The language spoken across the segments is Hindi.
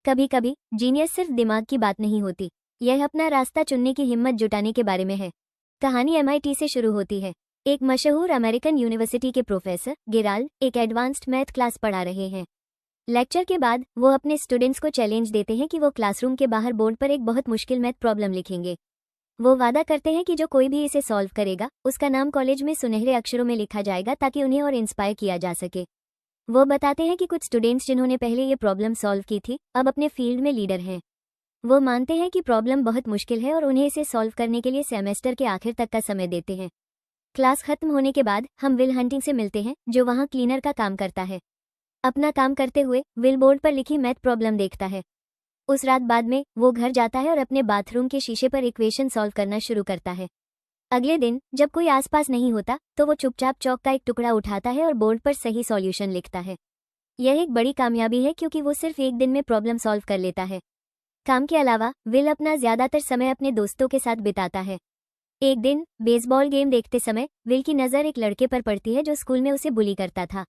कभी कभी जीनियस सिर्फ दिमाग की बात नहीं होती, यह अपना रास्ता चुनने की हिम्मत जुटाने के बारे में है। कहानी MIT से शुरू होती है। एक मशहूर अमेरिकन यूनिवर्सिटी के प्रोफेसर गेराल्ड एक एडवांस्ड मैथ क्लास पढ़ा रहे हैं। लेक्चर के बाद वो अपने स्टूडेंट्स को चैलेंज देते हैं कि वो क्लासरूम के बाहर बोर्ड पर एक बहुत मुश्किल मैथ प्रॉब्लम लिखेंगे। वो वादा करते हैं कि जो कोई भी इसे सॉल्व करेगा उसका नाम कॉलेज में सुनहरे अक्षरों में लिखा जाएगा ताकि उन्हें और इंस्पायर किया जा सके। वो बताते हैं कि कुछ स्टूडेंट्स जिन्होंने पहले ये प्रॉब्लम सॉल्व की थी अब अपने फील्ड में लीडर हैं। वो मानते हैं कि प्रॉब्लम बहुत मुश्किल है और उन्हें इसे सॉल्व करने के लिए सेमेस्टर के आखिर तक का समय देते हैं। क्लास खत्म होने के बाद हम विल हंटिंग से मिलते हैं जो वहाँ क्लीनर का काम करता है। अपना काम करते हुए विल बोर्ड पर लिखी मैथ प्रॉब्लम देखता है। उस रात बाद में वो घर जाता है और अपने बाथरूम के शीशे पर इक्वेशन सॉल्व करना शुरू करता है। अगले दिन जब कोई आसपास नहीं होता तो वो चुपचाप चौक का एक टुकड़ा उठाता है और बोर्ड पर सही सॉल्यूशन लिखता है। यह एक बड़ी कामयाबी है क्योंकि वो सिर्फ एक दिन में प्रॉब्लम सॉल्व कर लेता है। काम के अलावा विल अपना ज्यादातर समय अपने दोस्तों के साथ बिताता है। एक दिन बेसबॉल गेम देखते समय विल की नज़र एक लड़के पर पड़ती है जो स्कूल में उसे बुली करता था।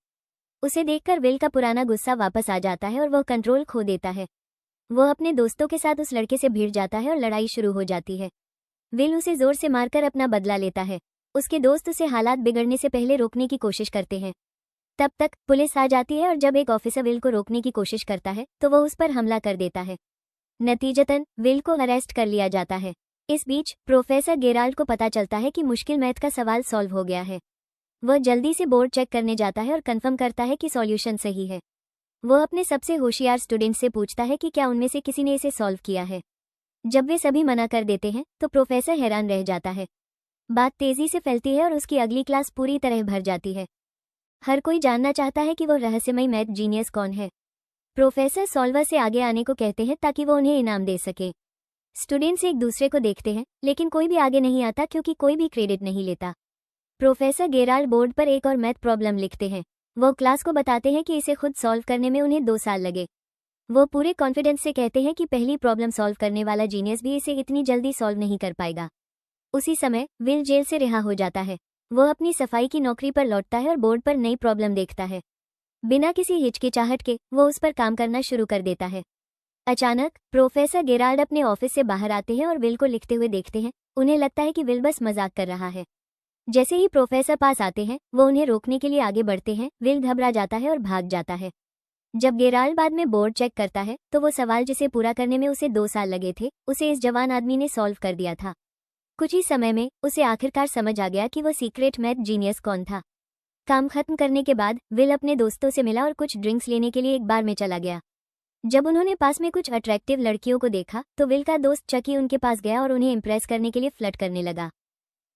उसे देखकर विल का पुराना गुस्सा वापस आ जाता है और वह कंट्रोल खो देता है। वो अपने दोस्तों के साथ उस लड़के से भिड़ जाता है और लड़ाई शुरू हो जाती है। विल उसे जोर से मारकर अपना बदला लेता है। उसके दोस्त उसे हालात बिगड़ने से पहले रोकने की कोशिश करते हैं। तब तक पुलिस आ जाती है और जब एक ऑफिसर विल को रोकने की कोशिश करता है तो वो उस पर हमला कर देता है। नतीजतन विल को अरेस्ट कर लिया जाता है। इस बीच प्रोफेसर गेराल्ड को पता चलता है कि मुश्किल मैथ का सवाल सॉल्व हो गया है। वह जल्दी से बोर्ड चेक करने जाता है और कंफर्म करता है कि सॉल्यूशन सही है। वो अपने सबसे होशियार स्टूडेंट से पूछता है कि क्या उनमें से किसी ने इसे सॉल्व किया है। जब वे सभी मना कर देते हैं तो प्रोफेसर हैरान रह जाता है। बात तेजी से फैलती है और उसकी अगली क्लास पूरी तरह भर जाती है। हर कोई जानना चाहता है कि वो रहस्यमयी मैथ जीनियस कौन है। प्रोफेसर सॉल्वर से आगे आने को कहते हैं ताकि वो उन्हें इनाम दे सके। स्टूडेंट्स एक दूसरे को देखते हैं लेकिन कोई भी आगे नहीं आता क्योंकि कोई भी क्रेडिट नहीं लेता। प्रोफेसर गेराल्ड बोर्ड पर एक और मैथ प्रॉब्लम लिखते हैं। वो क्लास को बताते हैं कि इसे खुद सॉल्व करने में उन्हें 2 साल लगे। वो पूरे कॉन्फिडेंस से कहते हैं कि पहली प्रॉब्लम सॉल्व करने वाला जीनियस भी इसे इतनी जल्दी सॉल्व नहीं कर पाएगा। उसी समय विल जेल से रिहा हो जाता है। वो अपनी सफाई की नौकरी पर लौटता है और बोर्ड पर नई प्रॉब्लम देखता है। बिना किसी हिचकिचाहट के वो उस पर काम करना शुरू कर देता है। अचानक प्रोफेसर गेराल्ड अपने ऑफिस से बाहर आते हैं और विल को लिखते हुए देखते हैं। उन्हें लगता है कि विल बस मजाक कर रहा है। जैसे ही प्रोफेसर पास आते हैं वो उन्हें रोकने के लिए आगे बढ़ते हैं। विल घबरा जाता है और भाग जाता है। जब गेराल्ड बाद में बोर्ड चेक करता है तो वो सवाल जिसे पूरा करने में उसे 2 साल लगे थे उसे इस जवान आदमी ने सॉल्व कर दिया था। कुछ ही समय में उसे आखिरकार समझ आ गया कि वो सीक्रेट मैथ जीनियस कौन था। काम खत्म करने के बाद विल अपने दोस्तों से मिला और कुछ ड्रिंक्स लेने के लिए एक बार में चला गया। जब उन्होंने पास में कुछ अट्रैक्टिव लड़कियों को देखा तो विल का दोस्त चकी उनके पास गया और उन्हें इम्प्रेस करने के लिए फ्लर्ट करने लगा।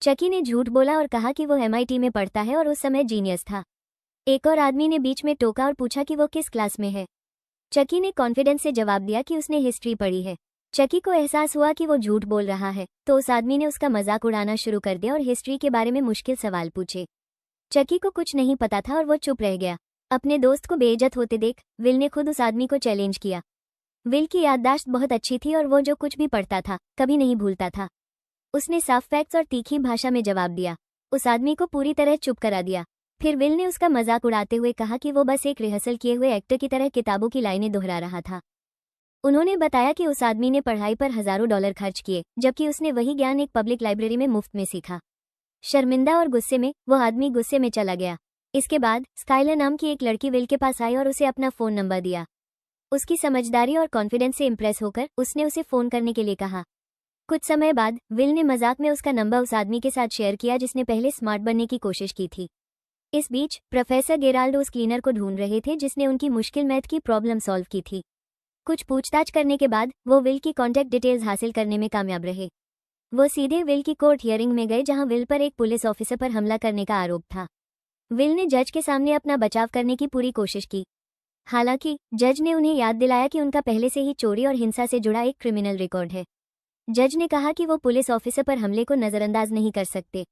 चकी ने झूठ बोला और कहा कि वो MIT में पढ़ता है और उस समय जीनियस था। एक और आदमी ने बीच में टोका और पूछा कि वो किस क्लास में है। चकी ने कॉन्फिडेंस से जवाब दिया कि उसने हिस्ट्री पढ़ी है। चकी को एहसास हुआ कि वो झूठ बोल रहा है तो उस आदमी ने उसका मजाक उड़ाना शुरू कर दिया और हिस्ट्री के बारे में मुश्किल सवाल पूछे। चकी को कुछ नहीं पता था और वो चुप रह गया। अपने दोस्त को बेइज्जत होते देख विल ने खुद उस आदमी को चैलेंज किया। विल की याददाश्त बहुत अच्छी थी और वो जो कुछ भी पढ़ता था कभी नहीं भूलता था। उसने साफ फैक्ट्स और तीखी भाषा में जवाब दिया। उस आदमी को पूरी तरह चुप करा दिया। फिर विल ने उसका मजाक उड़ाते हुए कहा कि वो बस एक रिहर्सल किए हुए एक्टर की तरह किताबों की लाइनें दोहरा रहा था। उन्होंने बताया कि उस आदमी ने पढ़ाई पर हजारों डॉलर खर्च किए जबकि उसने वही ज्ञान एक पब्लिक लाइब्रेरी में मुफ्त में सीखा। शर्मिंदा और गुस्से में वो आदमी गुस्से में चला गया। इसके बाद स्काइलर नाम की एक लड़की विल के पास आई और उसे अपना फ़ोन नंबर दिया। उसकी समझदारी और कॉन्फिडेंस से इम्प्रेस होकर उसने उसे फ़ोन करने के लिए कहा। कुछ समय बाद विल ने मजाक में उसका नंबर उस आदमी के साथ शेयर किया जिसने पहले स्मार्ट बनने की कोशिश की थी। इस बीच प्रोफेसर गेराल्ड उस क्लीनर को ढूंढ रहे थे जिसने उनकी मुश्किल मैथ की प्रॉब्लम सॉल्व की थी। कुछ पूछताछ करने के बाद वो विल की कॉन्टैक्ट डिटेल्स हासिल करने में कामयाब रहे। वो सीधे विल की कोर्ट हियरिंग में गए जहां विल पर एक पुलिस ऑफिसर पर हमला करने का आरोप था। विल ने जज के सामने अपना बचाव करने की पूरी कोशिश की। हालांकि जज ने उन्हें याद दिलाया कि उनका पहले से ही चोरी और हिंसा से जुड़ा एक क्रिमिनल रिकॉर्ड है। जज ने कहा कि वो पुलिस ऑफिसर पर हमले को नजरअंदाज नहीं कर सकते।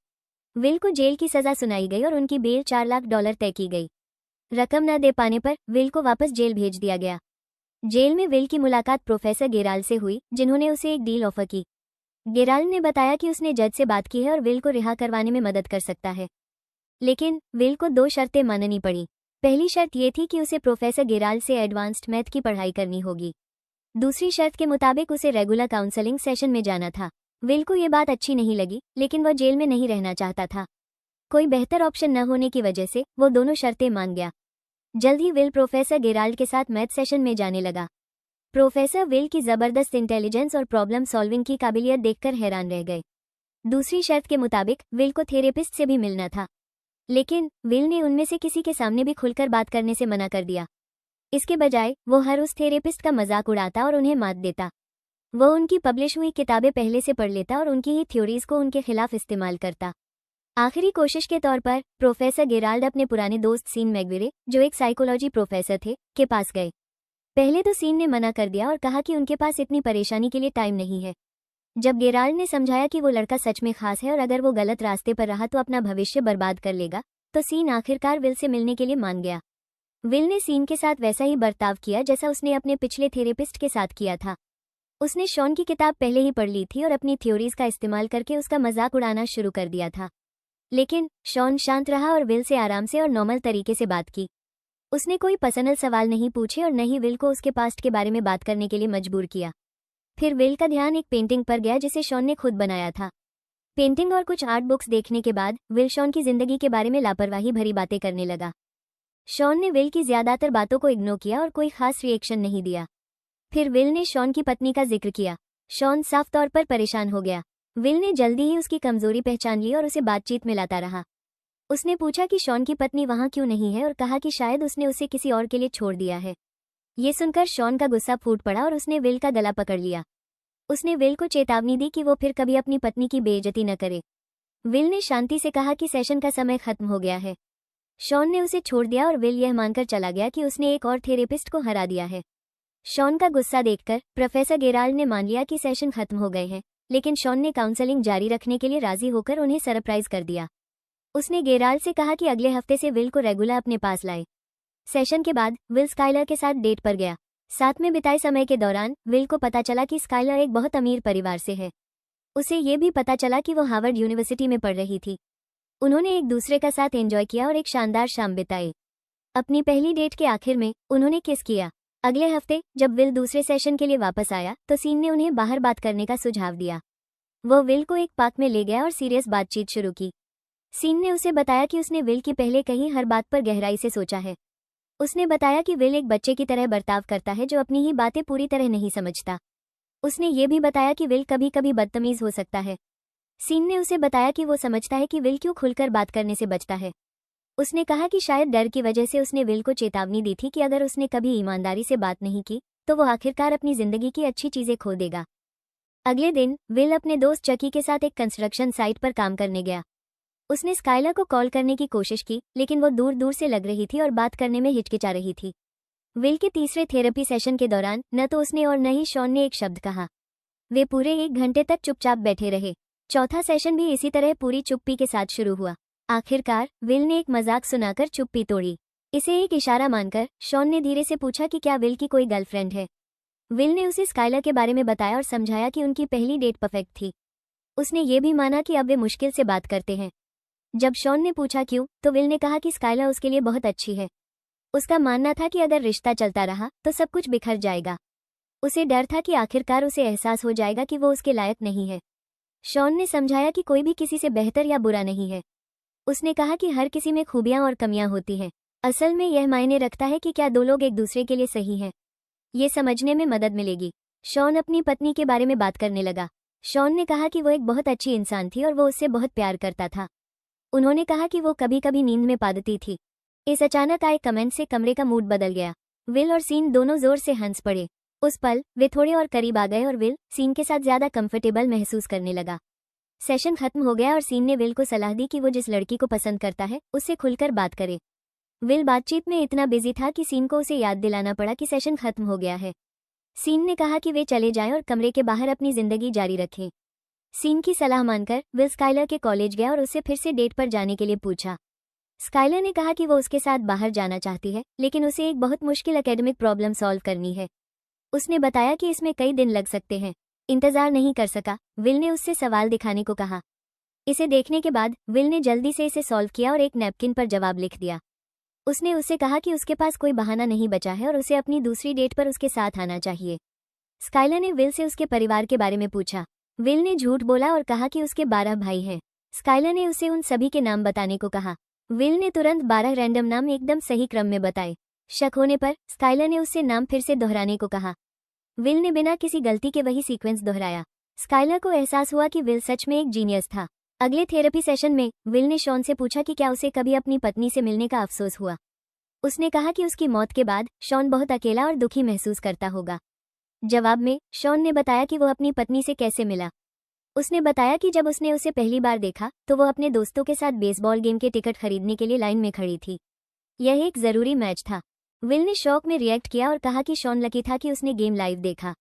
विल को जेल की सजा सुनाई गई और उनकी बेल $4 लाख तय की गई। रकम न दे पाने पर विल को वापस जेल भेज दिया गया। जेल में विल की मुलाकात प्रोफेसर गेराल्ड से हुई जिन्होंने उसे एक डील ऑफर की। गेराल्ड ने बताया कि उसने जज से बात की है और विल को रिहा करवाने में मदद कर सकता है। लेकिन विल को 2 शर्तें माननी पड़ी। पहली शर्त ये थी कि उसे प्रोफेसर गेराल्ड से एडवांस्ड मैथ की पढ़ाई करनी होगी। दूसरी शर्त के मुताबिक उसे रेगुलर काउंसलिंग सेशन में जाना था। विल को ये बात अच्छी नहीं लगी, लेकिन वह जेल में नहीं रहना चाहता था। कोई बेहतर ऑप्शन न होने की वजह से वो दोनों शर्तें मान गया। जल्द ही विल प्रोफेसर गेराल्ड के साथ मैथ सेशन में जाने लगा। प्रोफेसर विल की जबरदस्त इंटेलिजेंस और प्रॉब्लम सॉल्विंग की काबिलियत देखकर हैरान रह गए। दूसरी शर्त के मुताबिक विल को थेरेपिस्ट से भी मिलना था, लेकिन विल ने उनमें से किसी के सामने भी खुलकर बात करने से मना कर दिया। इसके बजाय वो हर उस थेरेपिस्ट का मजाक उड़ाता और उन्हें मात देता। वो उनकी पब्लिश हुई किताबें पहले से पढ़ लेता और उनकी ही थ्योरीज को उनके खिलाफ इस्तेमाल करता। आखिरी कोशिश के तौर पर प्रोफेसर गेराल्ड अपने पुराने दोस्त सीन मैगविरे, जो एक साइकोलॉजी प्रोफेसर थे, के पास गए। पहले तो सीन ने मना कर दिया और कहा कि उनके पास इतनी परेशानी के लिए टाइम नहीं है। जब गेराल्ड ने समझाया कि वो लड़का सच में खास है और अगर वो गलत रास्ते पर रहा तो अपना भविष्य बर्बाद कर लेगा, तो सीन आखिरकार विल से मिलने के लिए मान गया। विल ने सीन के साथ वैसा ही बर्ताव किया जैसा उसने अपने पिछले थेरेपिस्ट के साथ किया था। उसने शॉन की किताब पहले ही पढ़ ली थी और अपनी थ्योरीज का इस्तेमाल करके उसका मजाक उड़ाना शुरू कर दिया था। लेकिन शॉन शांत रहा और विल से आराम से और नॉर्मल तरीके से बात की। उसने कोई पर्सनल सवाल नहीं पूछे और न ही विल को उसके पास्ट के बारे में बात करने के लिए मजबूर किया। फिर विल का ध्यान एक पेंटिंग पर गया जिसे शॉन ने खुद बनाया था। पेंटिंग और कुछ आर्ट बुक्स देखने के बाद विल शॉन की जिंदगी के बारे में लापरवाही भरी बातें करने लगा। शॉन ने विल की ज्यादातर बातों को इग्नोर किया और कोई खास रिएक्शन नहीं दिया। फिर विल ने शॉन की पत्नी का जिक्र किया। शॉन साफ तौर पर परेशान हो गया। विल ने जल्दी ही उसकी कमजोरी पहचान ली और उसे बातचीत में लाता रहा। उसने पूछा कि शॉन की पत्नी वहां क्यों नहीं है और कहा कि शायद उसने उसे किसी और के लिए छोड़ दिया है। ये सुनकर शॉन का गुस्सा फूट पड़ा और उसने विल का गला पकड़ लिया। उसने विल को चेतावनी दी कि वो फिर कभी अपनी पत्नी की बेइज्जती न करे। विल ने शांति से कहा कि सेशन का समय खत्म हो गया है। शॉन ने उसे छोड़ दिया और विल यह मानकर चला गया कि उसने एक और थेरेपिस्ट को हरा दिया है। शॉन का गुस्सा देखकर प्रोफेसर गेराल्ड ने मान लिया कि सेशन खत्म हो गए हैं, लेकिन शॉन ने काउंसलिंग जारी रखने के लिए राजी होकर उन्हें सरप्राइज कर दिया। उसने गेराल्ड से कहा कि अगले हफ्ते से विल को रेगुलर अपने पास लाए। सेशन के बाद विल स्काइलर के साथ डेट पर गया। साथ में बिताए समय के दौरान विल को पता चला कि स्काइलर एक बहुत अमीर परिवार से है। उसे ये भी पता चला कि वो हार्वर्ड यूनिवर्सिटी में पढ़ रही थी। उन्होंने एक दूसरे का साथ एंजॉय किया और एक शानदार शाम बिताई। अपनी पहली डेट के आखिर में उन्होंने किस किया। अगले हफ्ते जब विल दूसरे सेशन के लिए वापस आया तो सीन ने उन्हें बाहर बात करने का सुझाव दिया। वो विल को एक पार्क में ले गया और सीरियस बातचीत शुरू की। सीन ने उसे बताया कि उसने विल की पहले कही हर बात पर गहराई से सोचा है। उसने बताया कि विल एक बच्चे की तरह बर्ताव करता है जो अपनी ही बातें पूरी तरह नहीं समझता। उसने ये भी बताया कि विल कभी कभी बदतमीज हो सकता है। सीन ने उसे बताया कि वो समझता है कि विल क्यों खुलकर बात करने से बचता है। उसने कहा कि शायद डर की वजह से उसने विल को चेतावनी दी थी कि अगर उसने कभी ईमानदारी से बात नहीं की तो वो आखिरकार अपनी जिंदगी की अच्छी चीजें खो देगा। अगले दिन विल अपने दोस्त चकी के साथ एक कंस्ट्रक्शन साइट पर काम करने गया। उसने स्काइलर को कॉल करने की कोशिश की, लेकिन वो दूर दूर से लग रही थी और बात करने में हिचकिचा रही थी। विल के तीसरे थेरेपी सेशन के दौरान न तो उसने और न ही शॉन ने एक शब्द कहा। वे पूरे 1 घंटे तक चुपचाप बैठे रहे। चौथा सेशन भी इसी तरह पूरी चुप्पी के साथ शुरू हुआ। आखिरकार विल ने एक मजाक सुनाकर चुप्पी तोड़ी। इसे एक इशारा मानकर शॉन ने धीरे से पूछा कि क्या विल की कोई गर्लफ्रेंड है। विल ने उसे स्काइलर के बारे में बताया और समझाया कि उनकी पहली डेट परफेक्ट थी। उसने ये भी माना कि अब वे मुश्किल से बात करते हैं। जब शॉन ने पूछा क्यों, तो विल ने कहा कि स्काइलर उसके लिए बहुत अच्छी है। उसका मानना था कि अगर रिश्ता चलता रहा तो सब कुछ बिखर जाएगा। उसे डर था कि आखिरकार उसे एहसास हो जाएगा कि वो उसके लायक नहीं है। शॉन ने समझाया कि कोई भी किसी से बेहतर या बुरा नहीं है। उसने कहा कि हर किसी में खूबियां और कमियां होती हैं। असल में यह मायने रखता है कि क्या दो लोग एक दूसरे के लिए सही हैं। ये समझने में मदद मिलेगी। शॉन अपनी पत्नी के बारे में बात करने लगा। शॉन ने कहा कि वो एक बहुत अच्छी इंसान थी और वो उससे बहुत प्यार करता था। उन्होंने कहा कि वो कभी कभी नींद में पादती थी। इस अचानक आए कमेंट से कमरे का मूड बदल गया। विल और सीन दोनों जोर से हंस पड़े। उस पल वे थोड़े और करीब आ गए और विल सीन के साथ ज्यादा कंफर्टेबल महसूस करने लगा। सेशन खत्म हो गया और सीन ने विल को सलाह दी कि वो जिस लड़की को पसंद करता है उससे खुलकर बात करे। विल बातचीत में इतना बिजी था कि सीन को उसे याद दिलाना पड़ा कि सेशन खत्म हो गया है। सीन ने कहा कि वे चले जाएं और कमरे के बाहर अपनी जिंदगी जारी रखें। सीन की सलाह मानकर विल स्काइलर के कॉलेज गया और उससे फिर से डेट पर जाने के लिए पूछा। स्काइलर ने कहा कि वो उसके साथ बाहर जाना चाहती है, लेकिन उसे एक बहुत मुश्किल एकेडमिक प्रॉब्लम सॉल्व करनी है। उसने बताया कि इसमें कई दिन लग सकते हैं। इंतजार नहीं कर सका, विल ने उससे सवाल दिखाने को कहा। इसे देखने के बाद विल ने जल्दी से इसे सॉल्व किया और एक नैपकिन पर जवाब लिख दिया। उसने उससे कहा कि उसके पास कोई बहाना नहीं बचा है और उसे अपनी दूसरी डेट पर उसके साथ आना चाहिए। स्काइलर ने विल से उसके परिवार के बारे में पूछा। विल ने झूठ बोला और कहा कि उसके 12 भाई हैं। स्काइलर ने उसे उन सभी के नाम बताने को कहा। विल ने तुरंत 12 रैंडम नाम एकदम सही क्रम में बताए। शक होने पर स्काइलर ने उससे नाम फिर से दोहराने को कहा। विल ने बिना किसी गलती के वही सीक्वेंस दोहराया। स्काइलर को एहसास हुआ कि विल सच में एक जीनियस था। अगले थेरेपी सेशन में विल ने शॉन से पूछा कि क्या उसे कभी अपनी पत्नी से मिलने का अफसोस हुआ। उसने कहा कि उसकी मौत के बाद शॉन बहुत अकेला और दुखी महसूस करता होगा। जवाब में शॉन ने बताया कि वो अपनी पत्नी से कैसे मिला। उसने बताया कि जब उसने उसे पहली बार देखा तो वो अपने दोस्तों के साथ बेसबॉल गेम के टिकट खरीदने के लिए लाइन में खड़ी थी। यह एक जरूरी मैच था। विल ने शॉक में रिएक्ट किया और कहा कि शॉन लकी था कि उसने गेम लाइव देखा।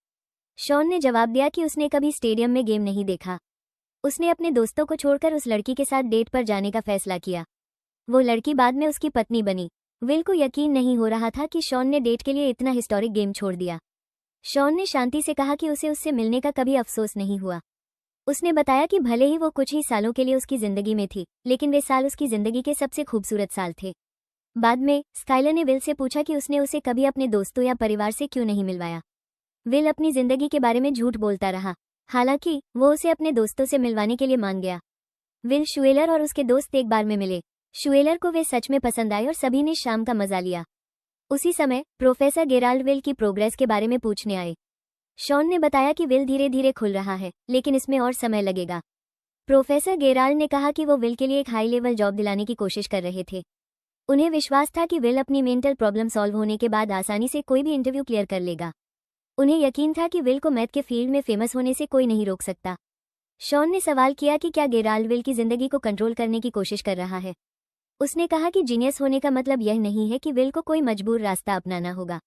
शॉन ने जवाब दिया कि उसने कभी स्टेडियम में गेम नहीं देखा। उसने अपने दोस्तों को छोड़कर उस लड़की के साथ डेट पर जाने का फैसला किया। वो लड़की बाद में उसकी पत्नी बनी। विल को यकीन नहीं हो रहा था कि शॉन ने डेट के लिए इतना हिस्टोरिक गेम छोड़ दिया। शॉन ने शांति से कहा कि उसे उससे मिलने का कभी अफसोस नहीं हुआ। उसने बताया कि भले ही वो कुछ ही सालों के लिए उसकी जिंदगी में थी, लेकिन वे साल उसकी जिंदगी के सबसे खूबसूरत साल थे। बाद में स्काइलर ने विल से पूछा कि उसने उसे कभी अपने दोस्तों या परिवार से क्यों नहीं मिलवाया। विल अपनी जिंदगी के बारे में झूठ बोलता रहा, हालांकि वो उसे अपने दोस्तों से मिलवाने के लिए मान गया। विल शुएलर और उसके दोस्त एक बार में मिले। शुएलर को वे सच में पसंद आए और सभी ने शाम का मजा लिया। उसी समय प्रोफेसर गेराल्ड विल की प्रोग्रेस के बारे में पूछने आए। शॉन ने बताया कि विल धीरे धीरे खुल रहा है, लेकिन इसमें और समय लगेगा। प्रोफेसर गेराल्ड ने कहा कि वो विल के लिए एक हाई लेवल जॉब दिलाने की कोशिश कर रहे थे। उन्हें विश्वास था कि विल अपनी मेंटल प्रॉब्लम सॉल्व होने के बाद आसानी से कोई भी इंटरव्यू क्लियर कर लेगा। उन्हें यकीन था कि विल को मैथ के फील्ड में फेमस होने से कोई नहीं रोक सकता। शॉन ने सवाल किया कि क्या गेराल्ड विल की जिंदगी को कंट्रोल करने की कोशिश कर रहा है। उसने कहा कि जीनियस होने का मतलब यह नहीं है कि विल को कोई मजबूर रास्ता अपनाना होगा।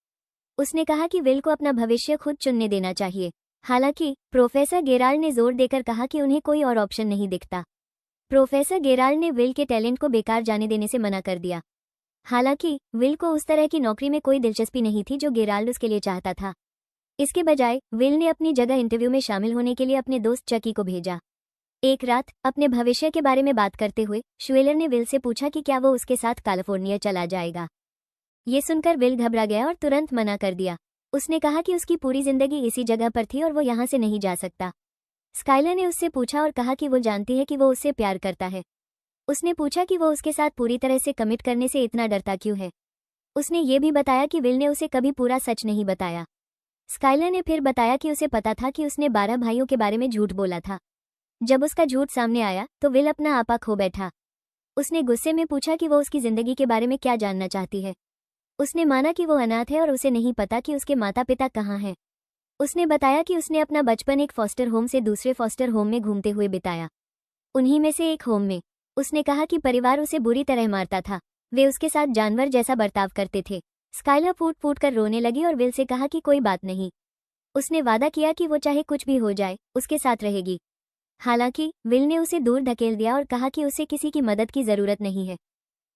उसने कहा कि विल को अपना भविष्य खुद चुनने देना चाहिए। हालांकि प्रोफेसर गेराल्ड ने जोर देकर कहा कि उन्हें कोई और ऑप्शन नहीं दिखता। प्रोफेसर गेराल्ड ने विल के टैलेंट को बेकार जाने देने से मना कर दिया। हालांकि विल को उस तरह की नौकरी में कोई दिलचस्पी नहीं थी जो गेराल्ड उसके लिए चाहता था। इसके बजाय विल ने अपनी जगह इंटरव्यू में शामिल होने के लिए अपने दोस्त चकी को भेजा। एक रात अपने भविष्य के बारे में बात करते हुए शुएलर ने विल से पूछा कि क्या वो उसके साथ कैलिफोर्निया चला जाएगा। ये सुनकर विल घबरा गया और तुरंत मना कर दिया। उसने कहा कि उसकी पूरी जिंदगी इसी जगह पर थी और वो यहाँ से नहीं जा सकता। स्काइलर ने उससे पूछा और कहा कि वो जानती है कि वो उससे प्यार करता है। उसने पूछा कि वो उसके साथ पूरी तरह से कमिट करने से इतना डरता क्यों है। उसने ये भी बताया कि विल ने उसे कभी पूरा सच नहीं बताया। स्काइलर ने फिर बताया कि उसे पता था कि उसने 12 भाइयों के बारे में झूठ बोला था। जब उसका झूठ सामने आया तो विल अपना आपा खो बैठा। उसने गुस्से में पूछा कि वो उसकी जिंदगी के बारे में क्या जानना चाहती है। उसने माना कि वो अनाथ है और उसे नहीं पता कि उसके माता पिता कहाँ हैं। उसने बताया कि उसने अपना बचपन एक फॉस्टर होम से दूसरे फॉस्टर होम में घूमते हुए बिताया। उन्हीं में से एक होम में उसने कहा कि परिवार उसे बुरी तरह मारता था। वे उसके साथ जानवर जैसा बर्ताव करते थे। स्काइलर फूट फूट कर रोने लगी और विल से कहा कि कोई बात नहीं। उसने वादा किया कि वो चाहे कुछ भी हो जाए उसके साथ रहेगी। हालांकि विल ने उसे दूर धकेल दिया और कहा कि उसे किसी की मदद की जरूरत नहीं है।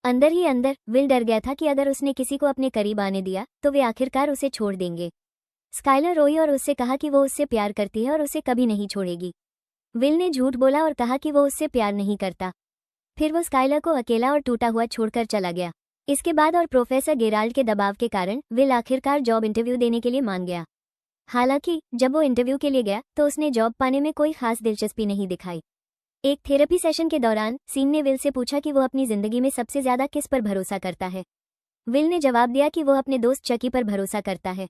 अंदर ही अंदर विल डर गया था कि अगर उसने किसी को अपने करीब आने दिया तो वे आखिरकार उसे छोड़ देंगे। स्काइलर रोई और उससे कहा कि वो उससे प्यार करती है और उसे कभी नहीं छोड़ेगी। विल ने झूठ बोला और कहा कि वो उससे प्यार नहीं करता। फिर वो स्काइलर को अकेला और टूटा हुआ छोड़कर चला गया। इसके बाद और प्रोफेसर गेराल्ड के दबाव के कारण विल आखिरकार जॉब इंटरव्यू देने के लिए मान गया। हालांकि जब वो इंटरव्यू के लिए गया तो उसने जॉब पाने में कोई खास दिलचस्पी नहीं दिखाई। एक थेरेपी सेशन के दौरान सीन ने विल से पूछा कि वो अपनी जिंदगी में सबसे ज्यादा किस पर भरोसा करता है। विल ने जवाब दिया कि वो अपने दोस्त चकी पर भरोसा करता है।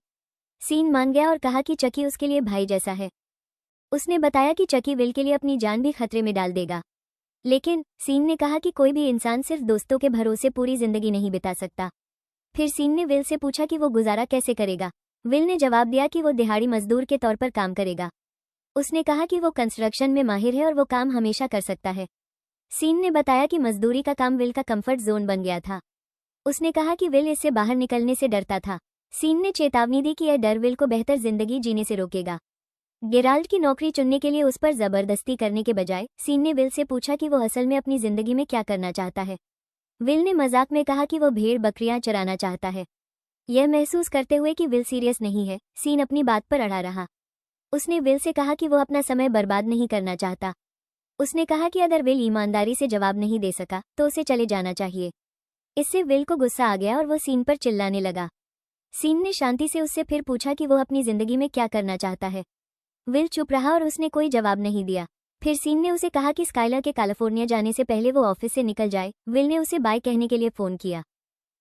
सीन मान गया और कहा कि चकी उसके लिए भाई जैसा है। उसने बताया कि चकी विल के लिए अपनी जान भी खतरे में डाल देगा। लेकिन सीन ने कहा कि कोई भी इंसान सिर्फ दोस्तों के भरोसे पूरी जिंदगी नहीं बिता सकता। फिर सीन ने विल से पूछा कि वो गुजारा कैसे करेगा। विल ने जवाब दिया कि वो दिहाड़ी मजदूर के तौर पर काम करेगा। उसने कहा कि वो कंस्ट्रक्शन में माहिर है और वो काम हमेशा कर सकता है। सीन ने बताया कि मजदूरी का काम विल का कंफर्ट जोन बन गया था। उसने कहा कि विल इससे बाहर निकलने से डरता था। सीन ने चेतावनी दी कि यह डर विल को बेहतर जिंदगी जीने से रोकेगा। गेराल्ड की नौकरी चुनने के लिए उस पर जबरदस्ती करने के बजाय सीन ने विल से पूछा कि वो असल में अपनी जिंदगी में क्या करना चाहता है। विल ने मजाक में कहा कि वो भेड़ बकरियां चराना चाहता है। यह महसूस करते हुए कि विल सीरियस नहीं है, सीन अपनी बात पर अड़ा रहा। उसने विल से कहा कि वो अपना समय बर्बाद नहीं करना चाहता। उसने कहा कि अगर विल ईमानदारी से जवाब नहीं दे सका तो उसे चले जाना चाहिए। इससे विल को गुस्सा आ गया और वो सीन पर चिल्लाने लगा। सीन ने शांति से उससे फिर पूछा कि वो अपनी जिंदगी में क्या करना चाहता है। विल चुप रहा और उसने कोई जवाब नहीं दिया। फिर सीन ने उसे कहा कि स्काइलर के कैलिफोर्निया जाने से पहले वो ऑफिस से निकल जाए। विल ने उसे बाय कहने के लिए फ़ोन किया।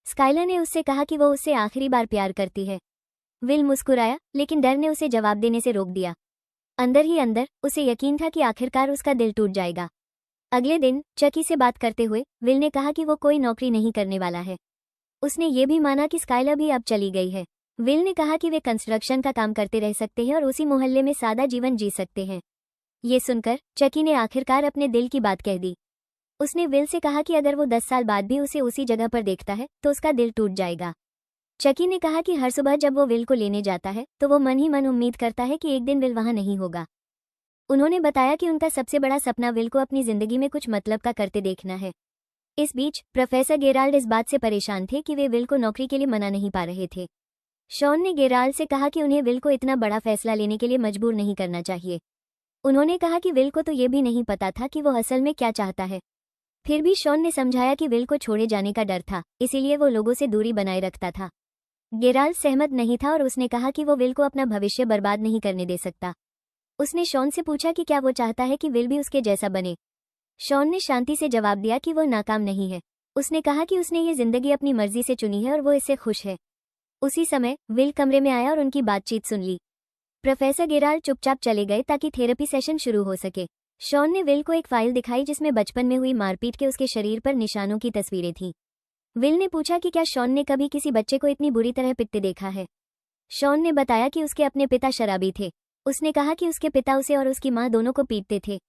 स्काइलर ने उससे कहा कि वो उससे आखिरी बार प्यार करती है। विल मुस्कुराया, लेकिन डर ने उसे जवाब देने से रोक दिया। अंदर ही अंदर उसे यकीन था कि आखिरकार उसका दिल टूट जाएगा। अगले दिन चकी से बात करते हुए विल ने कहा कि वो कोई नौकरी नहीं करने वाला है। उसने ये भी माना कि स्काइलर भी अब चली गई है। विल ने कहा कि वे कंस्ट्रक्शन का काम करते रह सकते हैं और उसी मोहल्ले में सादा जीवन जी सकते हैं। ये सुनकर चकी ने आखिरकार अपने दिल की बात कह दी। उसने विल से कहा कि अगर वो 10 साल बाद भी उसे उसी जगह पर देखता है तो उसका दिल टूट जाएगा। चकी ने कहा कि हर सुबह जब वो विल को लेने जाता है तो वो मन ही मन उम्मीद करता है कि एक दिन विल वहां नहीं होगा। उन्होंने बताया कि उनका सबसे बड़ा सपना विल को अपनी जिंदगी में कुछ मतलब का करते देखना है। इस बीच प्रोफेसर गेराल्ड इस बात से परेशान थे कि वे विल को नौकरी के लिए मना नहीं पा रहे थे। शॉन ने गेराल्ड से कहा कि उन्हें विल को इतना बड़ा फैसला लेने के लिए मजबूर नहीं करना चाहिए। उन्होंने कहा कि विल को तो ये भी नहीं पता था कि वो असल में क्या चाहता है। फिर भी शॉन ने समझाया कि विल को छोड़े जाने का डर था, इसीलिए वो लोगों से दूरी बनाए रखता था। गेराल्ड सहमत नहीं था और उसने कहा कि वो विल को अपना भविष्य बर्बाद नहीं करने दे सकता। उसने शॉन से पूछा कि क्या वो चाहता है कि विल भी उसके जैसा बने। शॉन ने शांति से जवाब दिया कि वो नाकाम नहीं है। उसने कहा कि उसने ये जिंदगी अपनी मर्जी से चुनी है और वो इससे खुश है। उसी समय विल कमरे में आया और उनकी बातचीत सुन ली। प्रोफेसर गेराल्ड चुपचाप चले गए ताकि थेरेपी सेशन शुरू हो सके। शॉन ने विल को एक फाइल दिखाई जिसमें बचपन में हुई मारपीट के उसके शरीर पर निशानों की तस्वीरें थीं। विल ने पूछा कि क्या शॉन ने कभी किसी बच्चे को इतनी बुरी तरह पिटते देखा है। शॉन ने बताया कि उसके अपने पिता शराबी थे। उसने कहा कि उसके पिता उसे और उसकी मां दोनों को पीटते थे।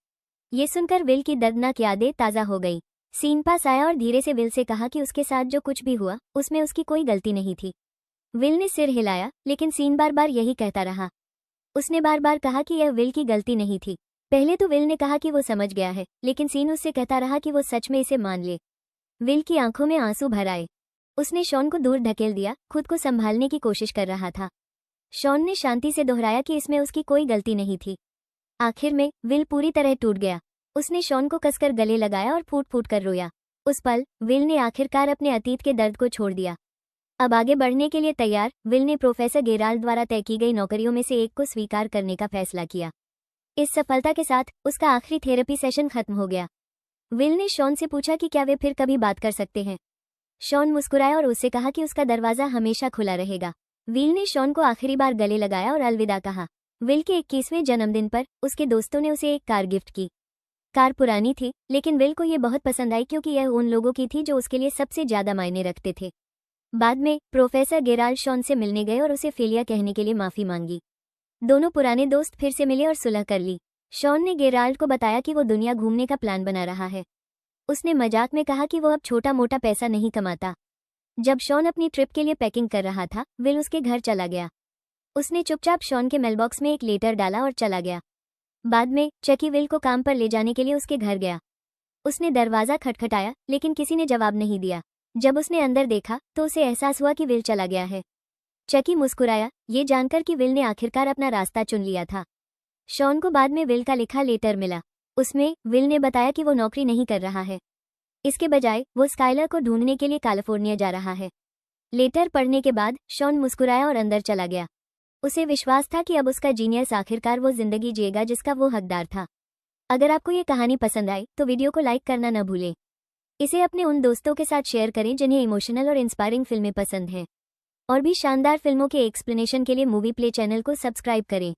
ये सुनकर विल की दर्दनाक यादें ताज़ा हो गई। सीन पास आया और धीरे से विल से कहा कि उसके साथ जो कुछ भी हुआ उसमें उसकी कोई गलती नहीं थी। विल ने सिर हिलाया, लेकिन सीन बार बार यही कहता रहा। उसने बार बार कहा कि यह विल की गलती नहीं थी। पहले तो विल ने कहा कि वो समझ गया है, लेकिन सीन उससे कहता रहा कि वो सच में इसे मान ले। विल की आंखों में आंसू भर आए। उसने शॉन को दूर धकेल दिया, खुद को संभालने की कोशिश कर रहा था। शॉन ने शांति से दोहराया कि इसमें उसकी कोई गलती नहीं थी। आखिर में विल पूरी तरह टूट गया। उसने शॉन को कसकर गले लगाया और फूट फूट कर रोया। उस पल विल ने आखिरकार अपने अतीत के दर्द को छोड़ दिया। अब आगे बढ़ने के लिए तैयार, विल ने प्रोफेसर गेराल्ड द्वारा तय की गई नौकरियों में से एक को स्वीकार करने का फैसला किया। इस सफलता के साथ उसका आखिरी थेरेपी सेशन खत्म हो गया। विल ने शॉन से पूछा कि क्या वे फिर कभी बात कर सकते हैं। शॉन मुस्कुराया और उससे कहा कि उसका दरवाज़ा हमेशा खुला रहेगा। विल ने शॉन को आखिरी बार गले लगाया और अलविदा कहा। विल के 21वें जन्मदिन पर उसके दोस्तों ने उसे एक कार गिफ्ट की। कार पुरानी थी, लेकिन विल को ये बहुत पसंद आई क्योंकि यह उन लोगों की थी जो उसके लिए सबसे ज़्यादा मायने रखते थे। बाद में प्रोफेसर गेराल्ड शॉन से मिलने गए और उसे फेलिया कहने के लिए माफ़ी मांगी। दोनों पुराने दोस्त फिर से मिले और सुलह कर ली। शॉन ने गेराल्ड को बताया कि वो दुनिया घूमने का प्लान बना रहा है। उसने मजाक में कहा कि वो अब छोटा मोटा पैसा नहीं कमाता। जब शॉन अपनी ट्रिप के लिए पैकिंग कर रहा था, विल उसके घर चला गया। उसने चुपचाप शॉन के मेलबॉक्स में एक लेटर डाला और चला गया। बाद में चकी विल को काम पर ले जाने के लिए उसके घर गया। उसने दरवाज़ा खटखटाया, लेकिन किसी ने जवाब नहीं दिया। जब उसने अंदर देखा तो उसे एहसास हुआ कि विल चला गया है। चकी मुस्कुराया, ये जानकर कि विल ने आखिरकार अपना रास्ता चुन लिया था। शॉन को बाद में विल का लिखा लेटर मिला। उसमें विल ने बताया कि वो नौकरी नहीं कर रहा है। इसके बजाय वो स्काइलर को ढूंढने के लिए कैलिफोर्निया जा रहा है। लेटर पढ़ने के बाद शॉन मुस्कुराया और अंदर चला गया। उसे विश्वास था कि अब उसका जीनियस आखिरकार वो जिंदगी जिएगा जिसका वो हकदार था। अगर आपको ये कहानी पसंद आई तो वीडियो को लाइक करना न भूलें। इसे अपने उन दोस्तों के साथ शेयर करें जिन्हें इमोशनल और इंस्पायरिंग फिल्में पसंद हैं। और भी शानदार फिल्मों के एक्सप्लेनेशन के लिए मूवी प्ले चैनल को सब्सक्राइब करें।